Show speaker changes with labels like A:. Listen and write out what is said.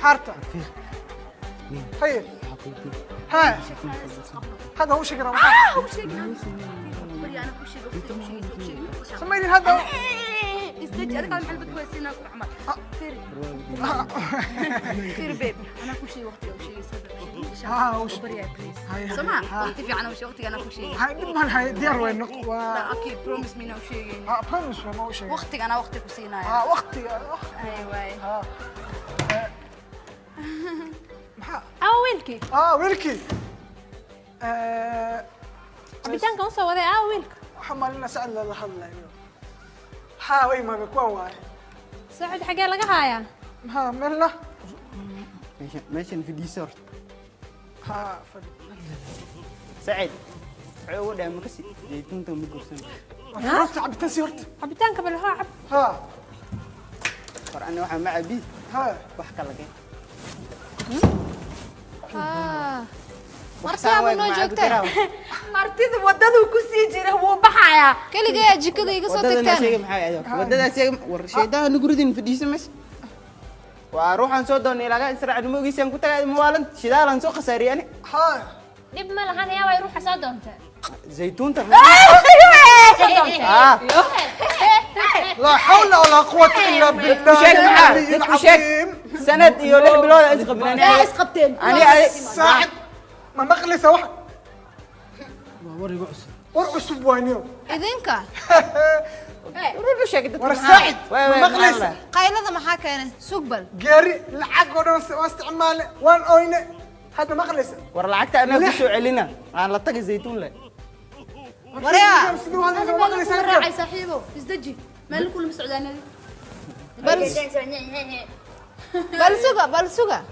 A: حارته هي ها هذا هو شقرة سميني هذا
B: استجي أنا كان محل كويسين أكو عمر كير بيبي أنا كل شيء وقتي أو شيء صدق
A: وش
B: بريا بليز سمع وقتي في أنا وش وقتي أنا كل شيء
A: هاي ما هاي ديار وين
B: لا أكيد بروميس مين أو شيء
A: بروميس ما هو شيء
B: وقتي أنا وقتي كوسينا
A: وقتي
B: أيوة
C: ويلكي
A: ويلكي
C: cabitaanka u soo waday wiilka
A: xamalna sacad la hadlayo way ma ku waay
C: sacad xagee laga haayaa
A: melna
D: meeshan fidhiiso
A: fadhi
D: sacad wuxuu u dhahay ma kasi jeedinta ma gursan
A: cabitaan si horta
C: cabitaanka bal hoo cab
D: war ana waxa ma cabi wax kala gay
C: martiyaaba noo joogtay
B: martida wadadu ku sii jira wuu baxayaa
C: kaliya jikada iga soo tagtaan
D: wadadaas war sheedaha nuguridin fidhiiso mas waa ruuxan soo doonay laga israac dumoogiisaan ku tagay mawaalan shidaalan soo qasaariyani
C: dib ma lahan yaa way ruuxa soo doonta
D: zaytuunta
A: لا حول ولا قوة إلا بالله
D: سند iyo 6 bilood ay isqabnaan
B: isqabteen
D: ani
A: ساعد ما مقلسة واحد
D: wariga cusub
A: ورقص بوينيو
C: idinka
D: wuxuu sheegay
A: ور ساعد ما مقلسة
C: qaylada maxaa keenay sugbal
A: جاري العق ودون استعمال وان اوينه هذا مقلسة
D: war lacagta ana ku soo celina aan la tagay zaytuun le
C: وريا
B: راعي صاحبه ازدجي مالك كل مسعودانه
C: بل سوغا